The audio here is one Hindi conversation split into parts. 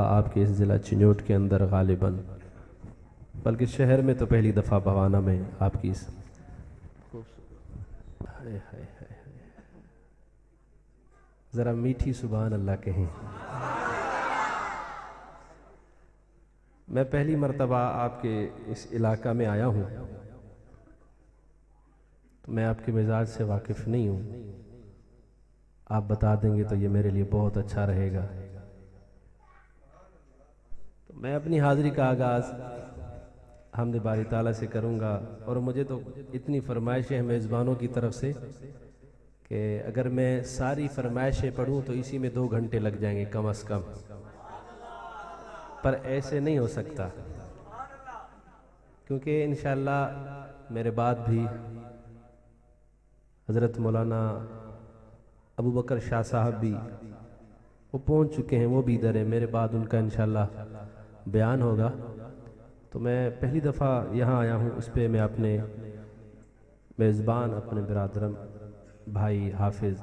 आपके इस ज़िला चिन्योट के अंदर गालिबन, बल्कि शहर में तो पहली दफ़ा बवाना में आपकी इस ज़रा मीठी सुभान अल्लाह कहें। मैं पहली मर्तबा आपके इस इलाका में आया हूँ, तो मैं आपके मिजाज से वाकिफ़ नहीं हूँ। आप बता देंगे तो ये मेरे लिए बहुत अच्छा रहेगा। तो मैं अपनी हाज़िरी का आगाज़ हमद बारी ताला से करूँगा। और मुझे तो इतनी फरमाइशें हैं मेज़बानों की तरफ से कि अगर मैं सारी फरमाइशें पढ़ूँ तो इसी में 2 घंटे लग जाएंगे कम अज़ कम, पर ऐसे नहीं हो सकता, क्योंकि इंशाअल्लाह मेरे बाद भी हज़रत मौलाना अबू बकर शाह साहब भी वो पहुंच चुके हैं, वो भी इधर है। मेरे बाद उनका इंशाअल्लाह बयान होगा। तो मैं पहली दफ़ा यहाँ आया हूँ, इस पर मैं अपने मेज़बान अपने बिरादरम भाई हाफिज़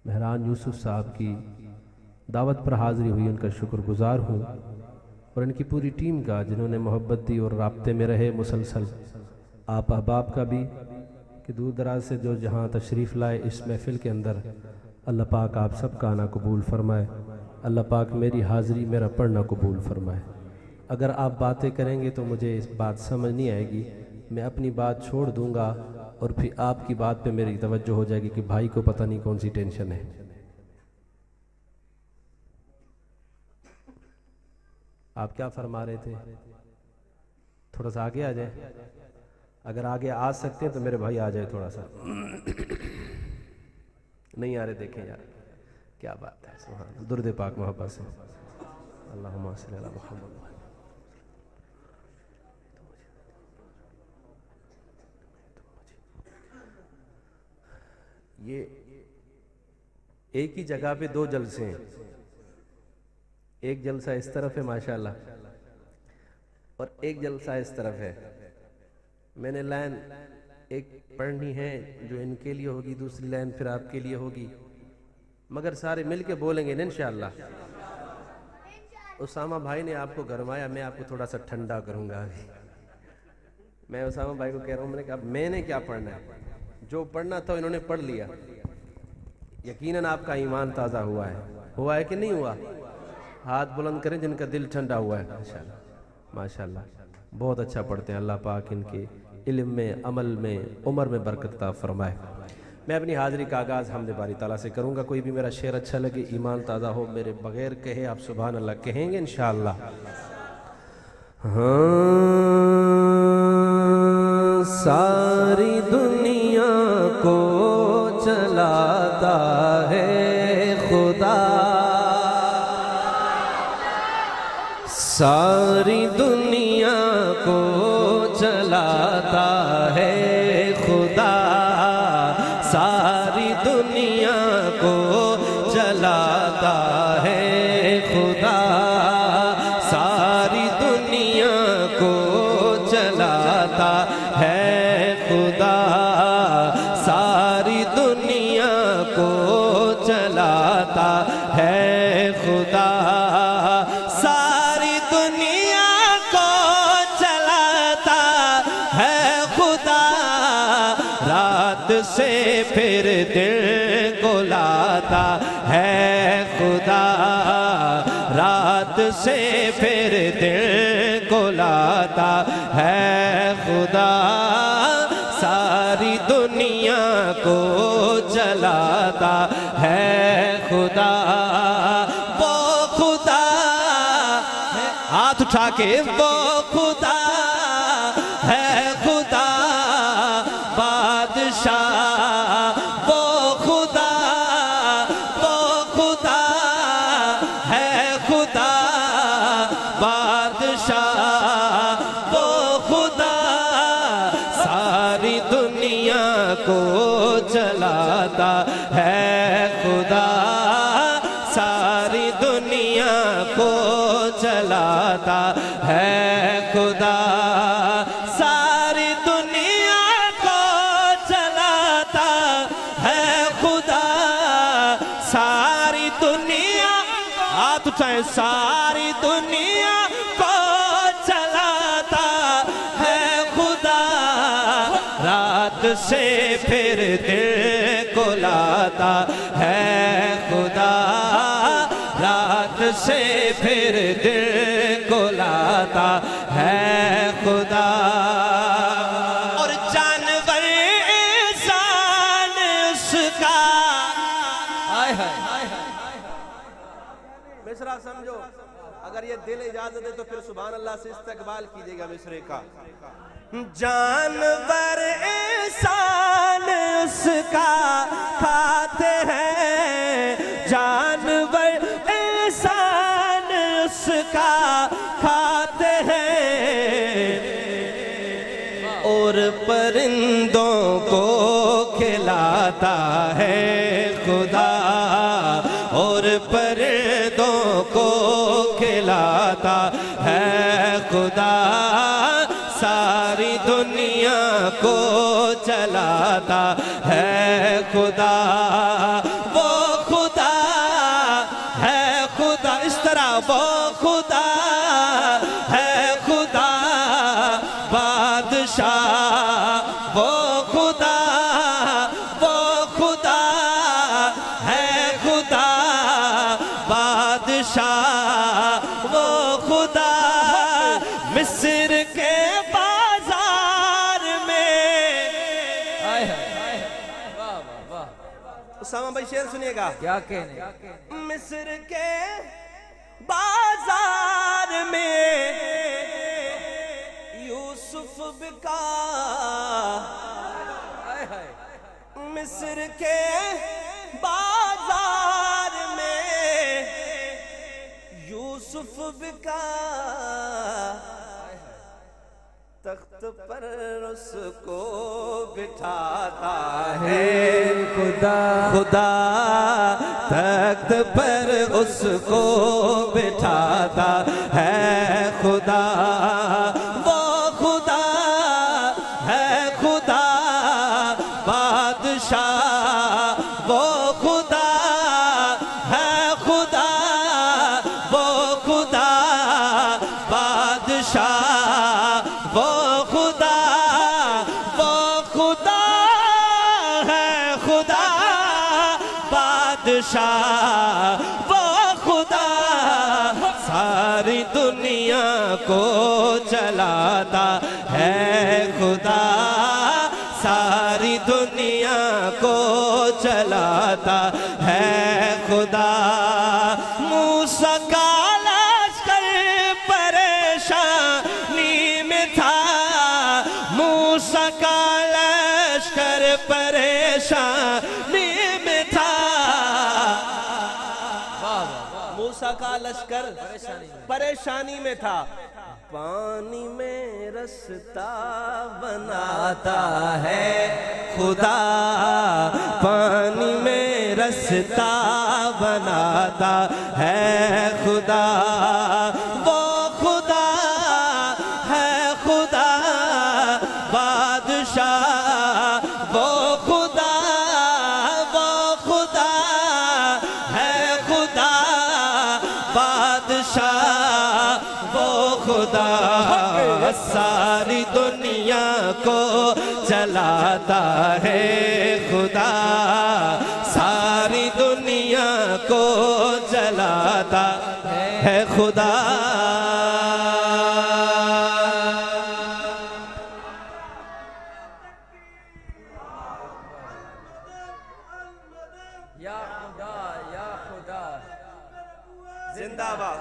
महरान यूसुफ साहब की दावत पर हाज़िरी हुई, उनका शुक्रगुज़ार हूँ। और इनकी पूरी टीम का जिन्होंने मोहब्बत दी और राब्ते में रहे मुसलसल, आप अहबाब का भी कि दूर दराज से जो जहाँ तशरीफ़ लाए इस महफ़िल के अंदर, अल्लाह पाक आप सब का आना कबूल फरमाए। अल्लाह पाक मेरी हाज़िरी मेरा पढ़ना कबूल फरमाए। अगर आप बातें करेंगे तो मुझे इस बात समझ नहीं आएगी, मैं अपनी बात छोड़ दूँगा और फिर आपकी बात पे मेरी तवज्जो हो जाएगी कि भाई को पता नहीं कौन सी टेंशन है। आप क्या फरमा रहे थे? थोड़ा सा आगे आ जाए, अगर आगे आ सकते हैं तो मेरे भाई आ जाए थोड़ा सा। नहीं आ रहे, देखें यार क्या बात है। सुभान दुर्द पाक मोहब्बत से अल्लाहुम्मा सल्ली अला मुहम्मद। ये एक ही जगह पे 2 जलसे हैं, एक जलसा इस तरफ है माशाल्लाह और एक जलसा इस तरफ है। मैंने लाइन एक पढ़नी है जो इनके लिए होगी, दूसरी लाइन फिर आपके लिए होगी, मगर सारे मिलके बोलेंगे ना इंशाअल्लाह। उसामा भाई ने आपको गरमाया, मैं आपको थोड़ा सा ठंडा करूंगा अभी। मैं उसामा भाई को कह रहा हूँ, मैंने कहा मैंने क्या पढ़ना है, जो पढ़ना था इन्होंने पढ़ लिया। यकीनन आपका ईमान ताज़ा हुआ है कि नहीं हुआ? हाथ बुलंद करें जिनका दिल ठंडा हुआ है। माशाल्लाह माशाल्लाह, बहुत अच्छा पढ़ते हैं। अल्लाह पाक इनके इल्म में, अमल में, उम्र में बरकत अता फरमाए। मैं अपनी हाज़िरी का आगाज़ हमद बारी ताला से करूँगा। कोई भी मेरा शेर अच्छा लगे, ईमान ताज़ा हो, मेरे बगैर कहे आप सुभान अल्लाह कहेंगे इंशाअल्लाह। हाँ, सारी दुनिया को चलाता है खुदा, सारी दुनिया को चलाता है खुदा, सारी दुनिया को चलाता है खुदा, सारी दुनिया को चलाता है खुदा, सारी दुनिया को चलाता है खुदा, सारी दुनिया को चलाता है खुदा, रात से फिर दिन को लाता है खुदा, रात से फिर दिन को लाता है खुदा, सारी दुनिया को चलाता है खुदा। वो खुदा है, हाथ उठा के, वो खुदा है, खुदा बादशाह, वो खुदा है, खुदा बादशाह, वो खुदा सारी दुनिया को चलाता है खुदा, सारी दुनिया को चलाता है खुदा, सारी दुनिया को चलाता है खुदा, सारी दुनिया, हाथ उठाएं, सारी दुनिया को चलाता है खुदा, रात से फिर दिल को लाता है खुदा, रात से फिर दिल को लाता है खुदा। और जानवर इंसान उसका, मिसरा समझो, अगर ये दिल इजाजत दे तो फिर सुभान अल्लाह से इस्तकबाल कीजिएगा मिसरे का। जानवर इंसान उसका खाते हैं, जानवर इंसान उसका खाते हैं, और परिंदों को खिलाता है खुदा, और परिंदों को खिलाता है खुदा, सारी दुनिया को चलाता है खुदा। वो खुदा है खुदा, इस तरह वो खुदा है खुदा बादशाह, वो खुदा है खुदा बादशाह, वो खुदा मिस्र के उसामा भाई शेर सुनिएगा। क्या कहने, मिस्र के बाजार में यूसुफ बिका, मिस्र के बाजार में यूसुफ बिका, तख्त पर उसको बिठाता है खुदा, खुदा तख्त पर उसको बिठाता है खुदा। वो खुदा है खुदा बादशाह, वो खुदा है खुदा, वो खुदा बादशाह, वो खुदा है खुदा बादशाह, वो खुदा सारी दुनिया को चलाता है खुदा, सारी दुनिया को चलाता है खुदा। मूसा का लश्कर परेशानी में था, मूसा का लश्कर परेशानी में था, मूसा का लश्कर परेशानी में था, पानी में रास्ता बनाता है खुदा, पानी में रास्ता बनाता है खुदा। वो खुदा है खुदा बादशाह, वो खुदा है खुदा बादशाह, वो खुदा सारी दुनिया को चलाता है खुदा, सारी दुनिया को चलाता है खुदा। या खुदा, या खुदा जिंदाबाद।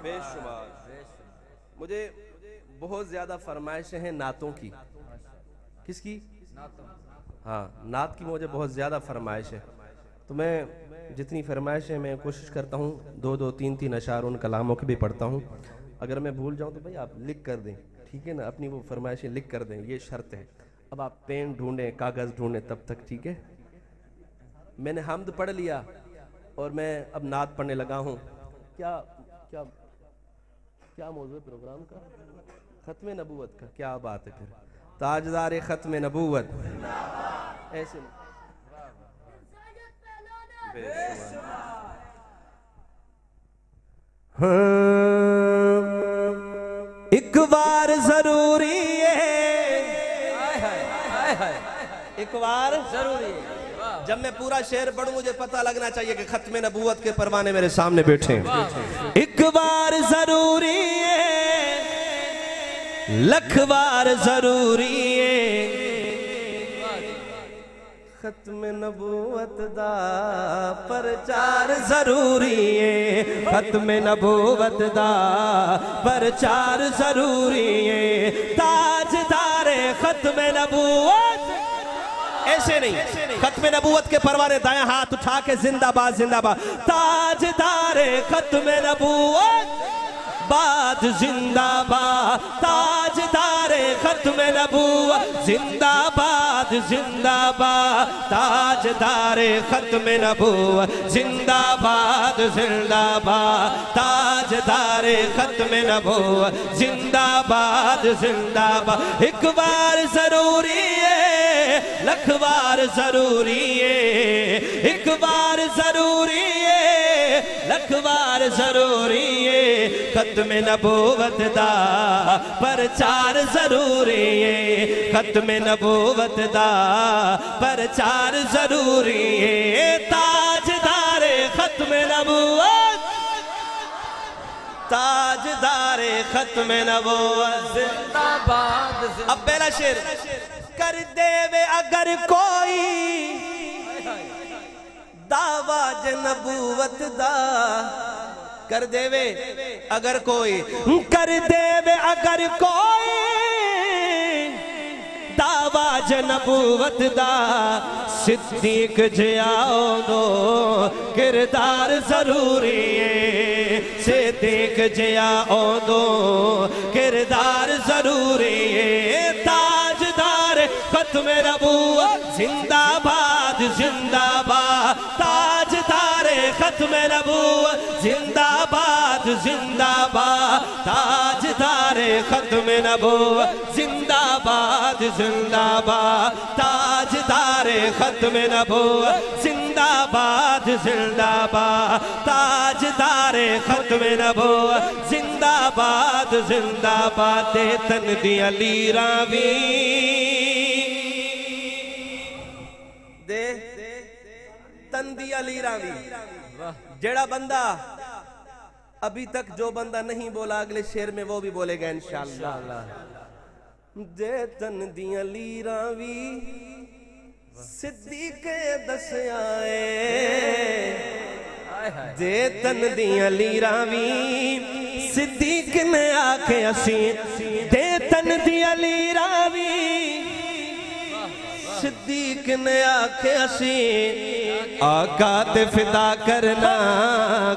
बेशुमार मुझे बहुत ज्यादा फरमाइशें हैं नातों की। किसकी? हाँ, नात की मुझे बहुत ज्यादा फरमाइश है। तो मैं जितनी फरमाइशें मैं कोशिश करता हूँ 2-2, 3-3 अशार उन कलामों के भी पढ़ता हूँ। अगर मैं भूल जाऊँ तो भाई आप लिख कर दें, ठीक है ना, अपनी वो फरमाइशें लिख कर दें, ये शर्त है। अब आप पेन ढूंढें, कागज़ ढूंढें तब तक, ठीक है। मैंने हम्द पढ़ लिया और मैं अब नात पढ़ने लगा हूँ। क्या क्या क्या मौजू है प्रोग्राम का? खत्म नबूवत का। क्या बात है फिर, ताजदार खत्म नबूवत। ऐसे एक बार जरूरी है, एक बार जरूरी है। जब मैं पूरा शेर पढ़ूं मुझे पता लगना चाहिए कि खत्म नबूवत के परवाने मेरे सामने बैठे हैं। एक बार जरूरी है, लख बार जरूरी है, खत्म नबूवत दा प्रचार जरूरी है, खत्म नबूवत दा प्रचार जरूरी है, ताजदारे खत्म नबूवत ऐसे नहीं, खत्म नबूवत के परवाने दाया हाथ उठा के जिंदाबाद जिंदाबाद, ताजदारे खत्म नबूवत बाद जिंदाबाद, ताजदारे खत्म नबूवत जिंदाबाद जिंदाबाद, ताजदारे खत्म नबूवत जिंदाबाद जिंदाबाद, ताजदारे खत्म नबूवत जिंदाबाद जिंदाबाद। एक बार जरूरी है, लख बार जरूरी है, एक बार जरूरी है, लख बार जरूरी है, खत्म नबूवत दा प्रचार जरूरी है, खत्म नबूवत दा प्रचार जरूरी है, ताजदारे खत्म नबूवत, ताजदारे खत्म नबूवत जिंदाबाद। अब पहला शेर, कर देवे अगर कोई दावा नबूवत दा, कर देवे अगर कोई, कर देवे अगर कोई दावा नबूवत दा, सिद्दीक जियाओ दो किरदार जरूरी है, सिद्दीक जियाओ दो किरदार जरूरी है, ताजदार खत्म नबूवत जिंदाबाद जिंदाबाद, ताजदारे खत्म नबूवत जिंदाबाद जिंदाबाद, ताजदारे खत्म नबूवत जिंदाबाद जिंदाबाद, ताजदारे खत्म नबूवत जिंदाबाद जिंदाबाद, ताजदारे खत्म नबूवत जिंदाबाद जिंदाबाद। ते तन दिया लीरां वी दे, तन दिया लीरां वी, जेड़ा बंदा अभी तक जो बंदा नहीं बोला अगले शेर में वो भी बोलेगा इंशाअल्लाह। दे तन दिया लीरां वी सिद्दीक दसया ए, दे तन दिया लीरां वी सिद्दीक ने आखे असी, दे तन दिया लीरां वी सिद्दीक ने आखे असी, आका ते फिदा करना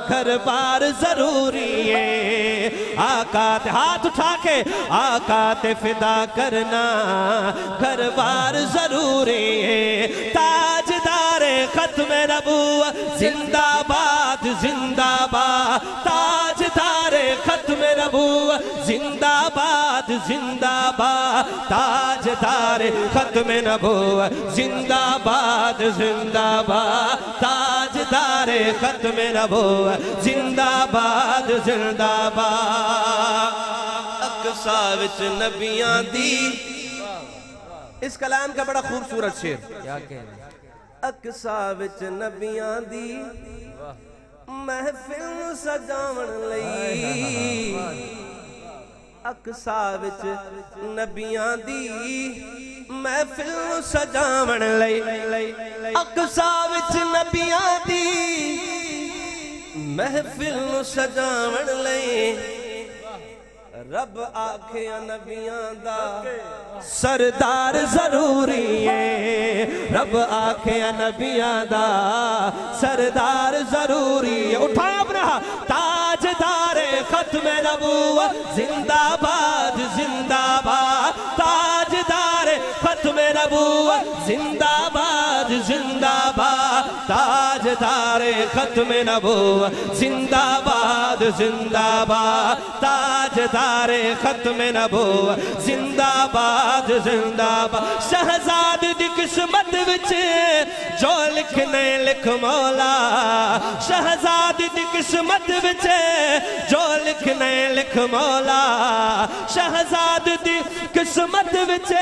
घर बार जरूरी है, आका ते हाथ उठा के, आका ते फिदा करना घर बार जरूरी है, ताजदारे खत्म नबूवत जिंदाबाद जिंदाबाद, ताजदारे खत्म नबूवत जिंदाबाद जिंदाबाद, ताजदारे खत्म नबूवत जिंदाबाद जिंदाबाद, ताजदारे खत्म नबूवत जिंदाबाद जिंदाबाद। अक्सा विच नबियां दी, इस कलाम का बड़ा खूबसूरत शेर, क्या कहना, अक्सा विच नबियां दी महफिल सजावण लई, अक्सा विच नबियां दी महफिल सजावण लई, अक्सा विच नबियां दी महफिल सजावण लई, रब आखे नबियां दा सरदार जरूरी है, रब आखे नबियां दा सरदार जरूरी है। उठाए अपना ताजदारे खत्म नबूवत जिंदाबाद जिंदाबाद, ताजदारे खत्म नबूवत जिंदाबाद जिंदाबाद, ताजदारे खत्म नबूवत जिंदाबाद जिंदाबाद, ताजदारे खत्म नबूवत जिंदाबाद जिंदाबाद। शहजाद दिख किस्मत विच जो लिखने लिख मौला शहजादी दी किस्मत विच जो लिखने लिख मौला शहजादी दी किस्मत विच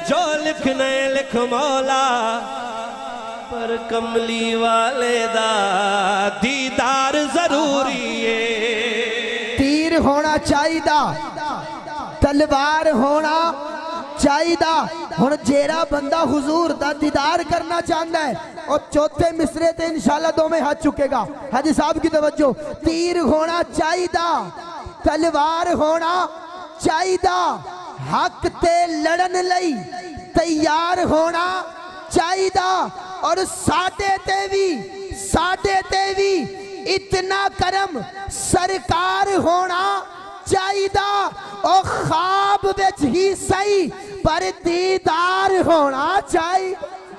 जो लिखने लिख मौला पर कमली वाले दा दीदार जरूरी है। तीर होना चाहिदा तलवार होना चाहिदा। हुण जेड़ा बंदा हुजूर दा दीदार करना चाहता है और चौथे मिसरे ते इंशाल्लाह दोवें हाथ चुकेगा। हाजी साहब की तवज्जो। तीर होना चाहिदा तलवार होना चाहिदा हक ते लड़न लई तैयार होना चाहिदा और साडे ते भी इतना करम सरकार होना चाहिदा और ख्वाब विच ही सही पर दीदार होना चाहिए।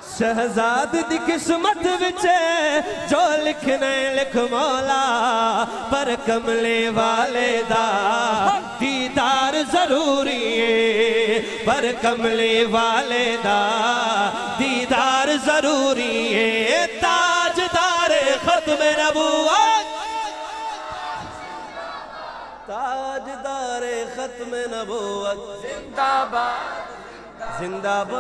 शहजाद दी किस्मत विच जो लिखने लिख मौला पर कमले वाले दा दीदार जरूरी है पर कमले वाले दा दीदार जरूरी है। ताजदारे खत्म नबूवत ताजदारे खत्म नबूवत जिंदाबाद जिंदाबाद।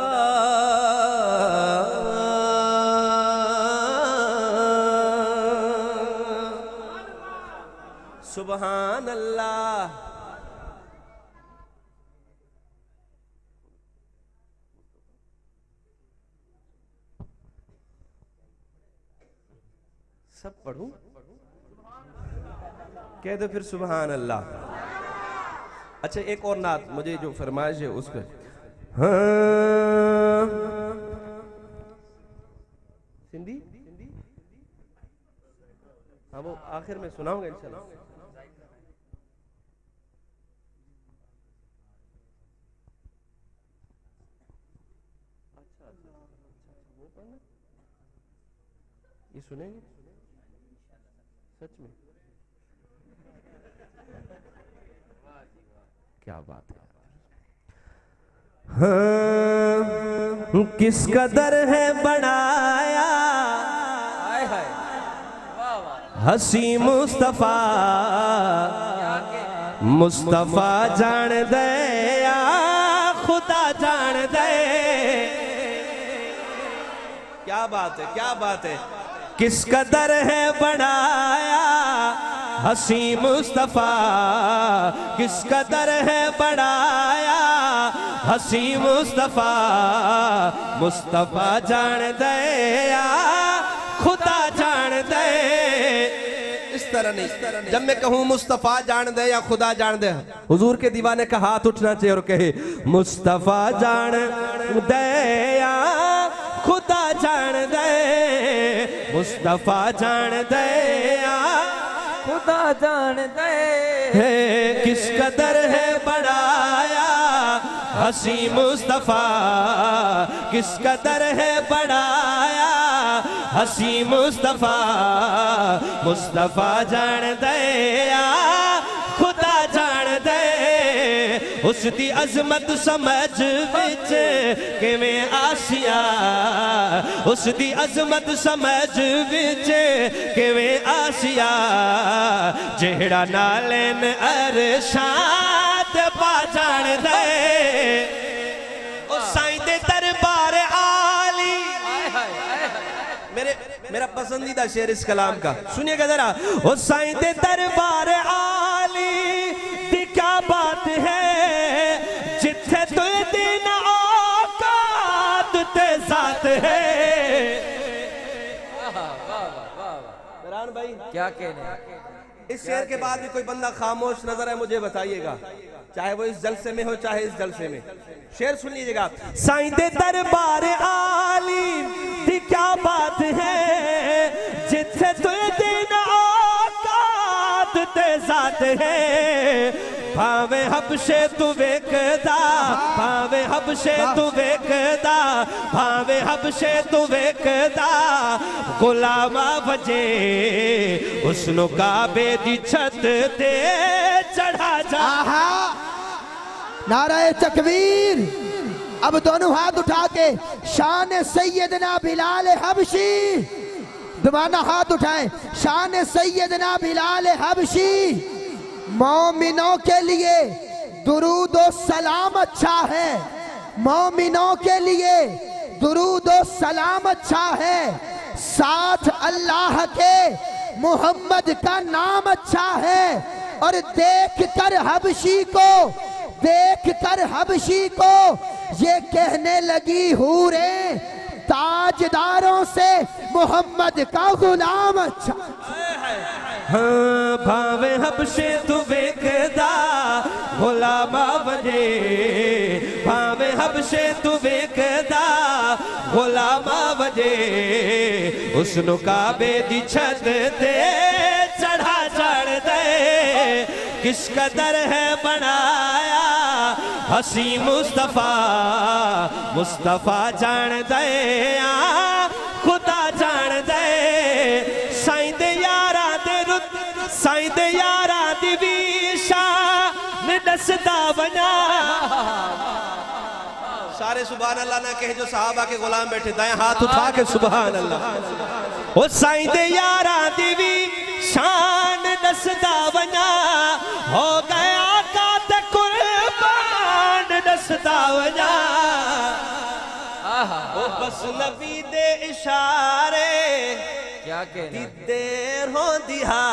सुबहान अल्लाह। सब पढ़ूं कह दो फिर सुबहान अल्लाह। अच्छा एक और नात मुझे जो फरमाइश है उस पर हाँ सिंधी हाँ वो आखिर में सुनाऊंगा इंशाल्लाह। अच्छा वो पढ़ना ये सुनेंगे सच में क्या बात है। हाँ, किस कदर है बनाया हसी मुस्तफा मुस्तफा जान दे या खुदा जान दे। क्या बात है क्या बात है। किस कदर है बनाया हसी मुस्तफा किस कदर है बनाया हसी मुस्तफा मुस्तफा जान दे या खुदा जान दे। इस तरह नहीं जब मैं कहूँ मुस्तफा जान दे या खुदा जान दे हुजूर के दीवाने का हाथ उठना चाहिए और कहे मुस्तफा जान दे या खुदा जान दे मुस्तफा जान दे या खुदा जान दे। किस कदर है बढ़ाया हसी मुस्तफा किस कदर है बढ़ाया हसी मुस्तफा मुस्तफा जान दे या खुदा जान दे। उसकी अजमत समझ विच किवें आसिया उसकी अजमत समझ विच किवें आसिया जेड़ा नालेन अरशाद पा जान दे। ओ साईं दे दरबार आली मेरा पसंदीदा शेर इस कलाम का सुनिएगा जरा। ओ साईं दे दरबार आली दी क्या बात है जिथे तो दिन औकात ते साथ है। मेहरान भाई क्या कहने। इस शेर के बाद भी कोई बंदा खामोश नजर है मुझे बताइएगा चाहे वो इस जलसे में हो चाहे इस जलसे में। शेर सुन लीजिएगा। साईं दे दरबार आली दी क्या बात है जिथे तू दिन औकात ते साथ है। भावे हबशे तू वेखदा भावे हबशे तू वेखदा भावे हबशे तू वेखदा गुलामा वजे उसनु काबे दी छत ते चढ़ा जा। नाराए तकबीर अब दोनों हाथ उठा के शान सैयदना बिलाल हबशी, दोबारा हाथ उठाएं, शान सैयदना बिलाल हबशी। मोमिनों के लिए दुरूद और सलाम अच्छा है, मोमिनों के लिए दुरूद और सलाम अच्छा है, साथ अल्लाह के मोहम्मद का नाम अच्छा है। और देख कर हबशी को ये कहने लगी हूरे, ताजदारों से मोहम्मद का गुलाम अच्छा। हाँ भावे हबशे तू वेखदा गुलामा वजे, भावे हबशे तू वेखदा गुलामा वजे, उसनु काबे दी छत ते चढ़ा चढ़ दे, किस कदर है बनाया हसी मुस्तफा, मुस्तफा जान दे खुदा जान दे, साईं दे यारा दे रुत, साईं दे यारा दी भी शान दसदा बना। सारे सुभान अल्लाह ना कहे जो सहाबा के गुलाम बैठे, दाएं हाथ उठा के सुभान अल्लाह। ओ साईं दे यारा दी भी शान दसदा बना, हो गया का ते कुर्बान दसदा बना। ओ बस नबी दे इशारे क्या कहना, देर हो दिहा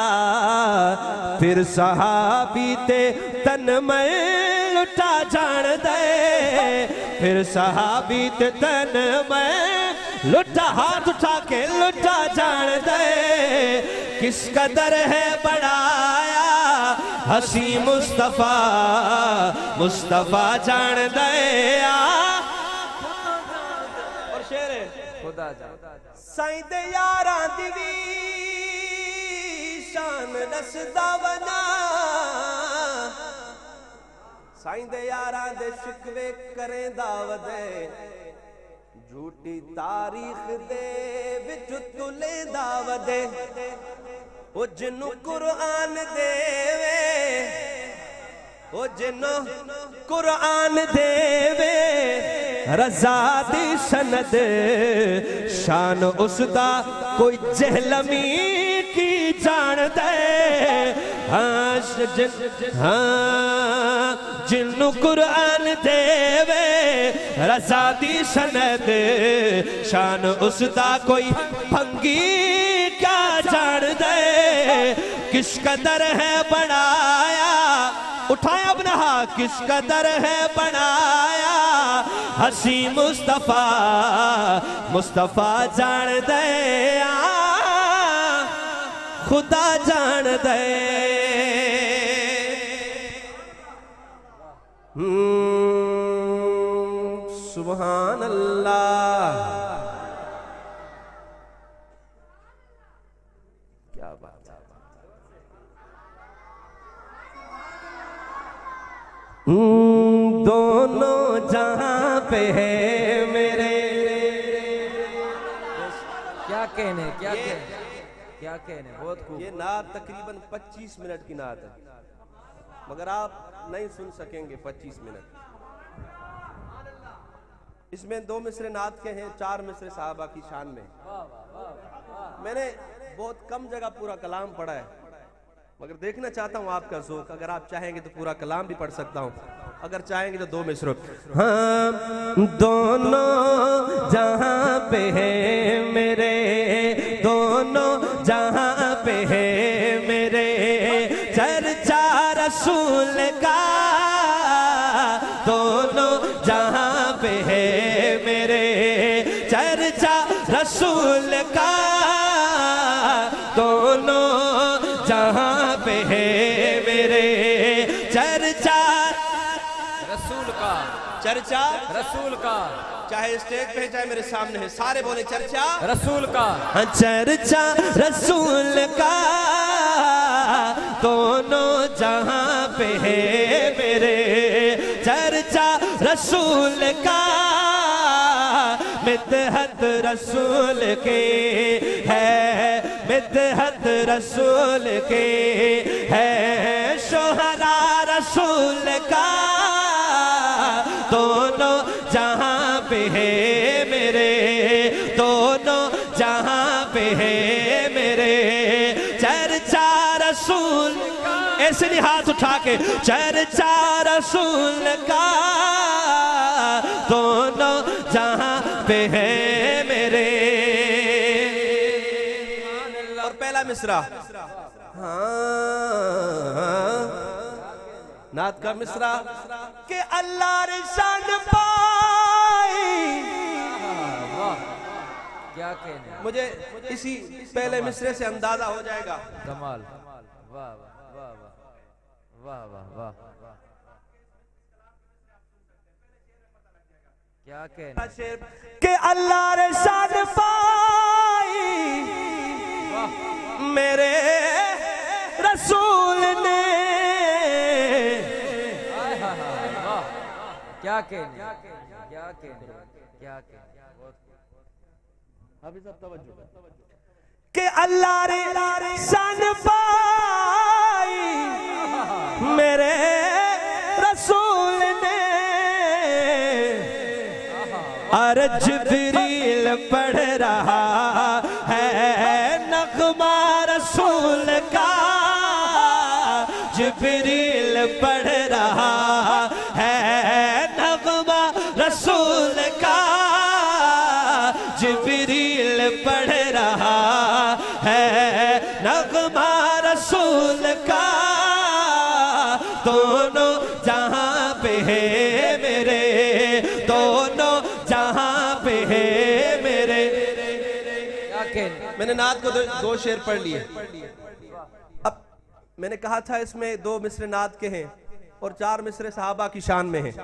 फिर सहाबी ते तन में लुटा जान दे, फिर सहाबी ते तन में लुटा, हाथ उठा के लुटा जान दे, किस कदर है बढ़ाया हसी मुस्तफा, मुस्तफा जान दे। और शेर खुदा जान साईं दे यारां दी वी शान दसदा वना, साईं दे यारां दे शिकवे करें दावदे, झूठी तारीख दे विच तुले दावदे, ओ जिन्नू कुरान देवे, ओ जिन्नू कुरान देवे रज़ा दी सनद, शान उसदा कोई जहलमी की जान दे। हाँ जिन्नू कुरान देवे रज़ा दी सनद, शान उसदा कोई भंगी क्या जान दे, किस कदर है बनाया, उठाए अपना हाथ, किस कदर है बनाया हसी मुस्तफा, मुस्तफा जान दे खुदा जान दे। सुभान अल्लाह, क्या बात है। दोनों जहां पे है मेरे, क्या कहने, क्या कहने, क्या कहने, बहुत खूब। ये नात तकरीबन 25 मिनट की नात है, मगर आप नहीं सुन सकेंगे 25 मिनट। इसमें 2 मिसरे नात के हैं, 4 मिसरे साहबा की शान में। मैंने बहुत कम जगह पूरा कलाम पढ़ा है, मगर देखना चाहता हूँ आपका ज़ौक़। अगर आप चाहेंगे तो पूरा कलाम भी पढ़ सकता हूँ, अगर चाहेंगे तो 2 मिसरों। हाँ दोनों जहाँ पे है मेरे, दोनों जहाँ पे है मेरे, चर्चा रसूल का, दोनों जहाँ पे है मेरे, चर्चा रसूल का, दोनों जहाँ पे है मेरे, चर्चा रसूल का, चर्चा रसूल का, चाहे स्टेज पे चाहे मेरे सामने है, सारे बोले चर्चा रसूल का, हाँ चर्चा रसूल का, दोनों जहाँ पे है मेरे, चर्चा रसूल का, मिदहत रसूल के है, मिदहत रसूल के है, शोहरा रसूल का, दोनों जहाँ है मेरे, दोनों जहां पे है मेरे। चर्चा रसूल ऐसे नहीं हाथ उठा के, चर्चा रसूल का दोनों जहां पे है मेरे। और पहला मिसरा, नात का मिसरा के अल्लाह रे शान पाई। क्या कहने, मुझे इसी पहले मिसरे से अंदाजा हो जाएगा। कमाल, वाह वाह वाह वाह वाह वाह, क्या कहने के अल्लाह रे शान पाई मेरे रसूल ने। क्या कहने, क्या कहने, क्या कहने। अभी सब तवज्जो के अल्लाह रे शान पाई मेरे रसूल ने। और जिब्रील पढ़ रहा है नग़मा रसूल का, जिब्रील पढ़ रहा है नग़मा रसूल का, जिब्रील पढ़ रहा है नग़मा रसूल का। दोनों जहां पे है मेरे, दोनों जहां पे है मेरे। क्या कहने, मैंने नात को दो शेर पढ़ लिए। अब मैंने कहा था इसमें 2 मिसरे नात के हैं और 4 मिसरे सहाबा की शान में हैं।